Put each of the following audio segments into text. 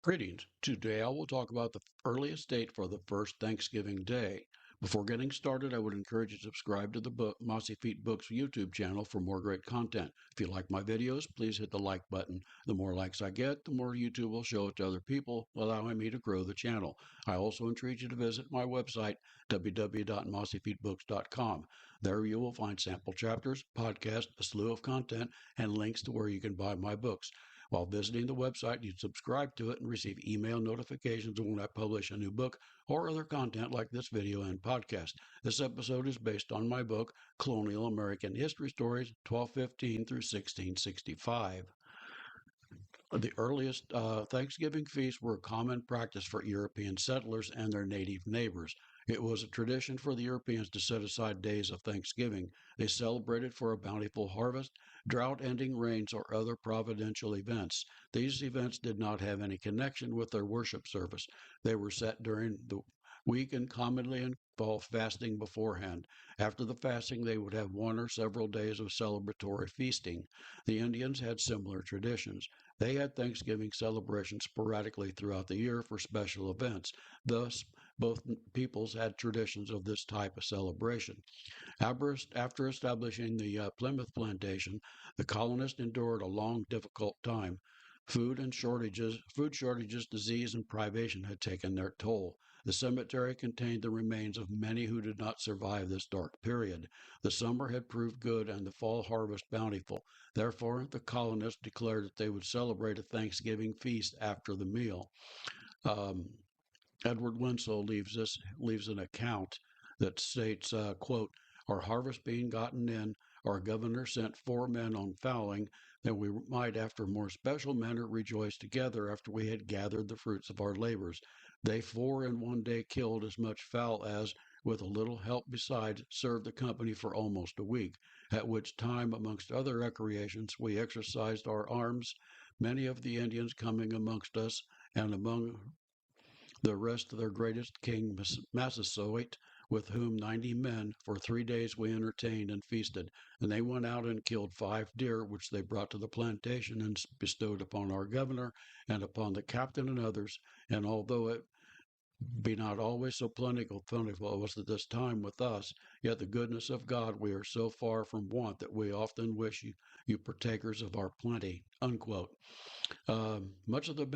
Greetings. Today I will talk about the earliest date for the first Thanksgiving Day. Before getting started, I would encourage you to subscribe to the Mossy Feet Books YouTube channel for more great content. If you like my videos, please hit the like button. The more likes I get, the more YouTube will show it to other people, allowing me to grow the channel. I also encourage you to visit my website, www.mossyfeetbooks.com. There you will find sample chapters, podcasts, a slew of content, and links to where you can buy my books. While visiting the website, you subscribe to it and receive email notifications when I publish a new book or other content like this video and podcast. This episode is based on my book, Colonial American History Stories, 1215 through 1665. The earliest Thanksgiving feasts were a common practice for European settlers and their native neighbors. It was a tradition for the Europeans to set aside days of Thanksgiving. They celebrated for a bountiful harvest, drought ending rains, or other providential events. These events did not have any connection with their worship service. They were set during the week and commonly involved fasting beforehand. After the fasting, they would have one or several days of celebratory feasting. The Indians had similar traditions. They had Thanksgiving celebrations sporadically throughout the year for special events. Thus, both peoples had traditions of this type of celebration. After establishing the Plymouth plantation, the colonists endured a long, difficult time. Food shortages, disease, and privation had taken their toll. The cemetery contained the remains of many who did not survive this dark period. The summer had proved good and the fall harvest bountiful. Therefore, the colonists declared that they would celebrate a Thanksgiving feast after the meal. Um, Edward Winslow leaves an account that states, quote, "Our harvest being gotten in, our governor sent 4 men on fowling, that we might after more special manner rejoice together after we had gathered the fruits of our labors. They 4 in one day killed as much fowl as, with a little help besides, served the company for almost a week, at which time, amongst other recreations, we exercised our arms, many of the Indians coming amongst us, and among the rest of their greatest king Massasoit, with whom 90 men for 3 days we entertained and feasted. And they went out and killed 5 deer, which they brought to the plantation and bestowed upon our governor and upon the captain and others. And although it be not always so plentiful as at this time with us, yet the goodness of God we are so far from want that we often wish you partakers of our plenty." Unquote. Much of the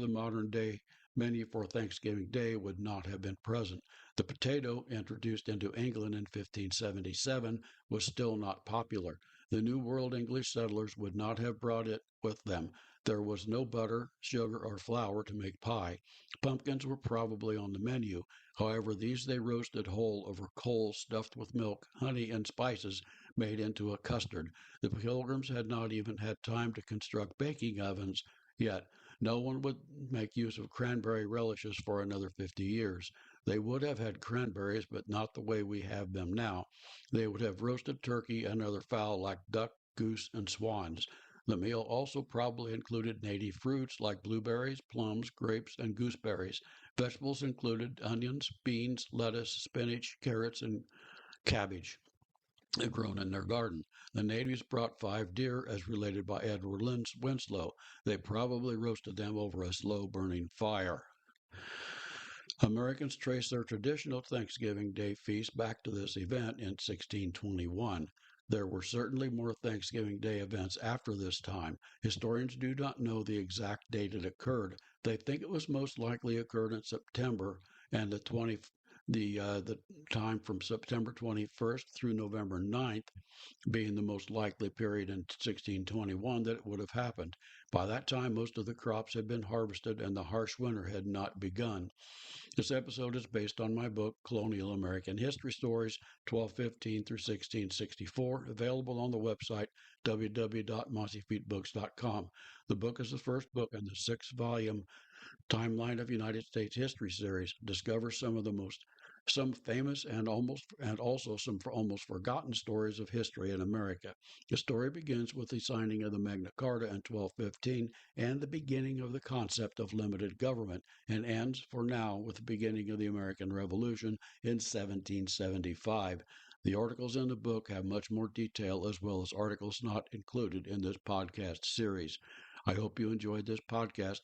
modern day menu for Thanksgiving Day would not have been present. The potato, introduced into England in 1577, was still not popular. The New World English settlers would not have brought it with them. There was no butter, sugar, or flour to make pie. Pumpkins were probably on the menu. However, these they roasted whole over coals stuffed with milk, honey, and spices made into a custard. The Pilgrims had not even had time to construct baking ovens yet. No one would make use of cranberry relishes for another 50 years. They would have had cranberries, but not the way we have them now. They would have roasted turkey and other fowl like duck, goose, and swans. The meal also probably included native fruits like blueberries, plums, grapes, and gooseberries. Vegetables included onions, beans, lettuce, spinach, carrots, and cabbage grown in their garden. The natives brought 5 deer, as related by Edward Winslow. They probably roasted them over a slow burning fire. Americans trace their traditional Thanksgiving Day feast back to this event in 1621. There were certainly more Thanksgiving Day events after this time. Historians do not know the exact date it occurred. They think it was most likely occurred in September, and the time from September 21st through November 9th being the most likely period in 1621 that it would have happened. By that time, most of the crops had been harvested and the harsh winter had not begun. This episode is based on my book, Colonial American History Stories, 1215 through 1664, available on the website www.mossyfeetbooks.com. The book is the first book in the 6-volume Timeline of United States History series. Discover some famous and also some almost forgotten stories of history in America. The story begins with the signing of the Magna Carta in 1215 and the beginning of the concept of limited government, and ends, for now, with the beginning of the American Revolution in 1775. The articles in the book have much more detail, as well as articles not included in this podcast series. I hope you enjoyed this podcast.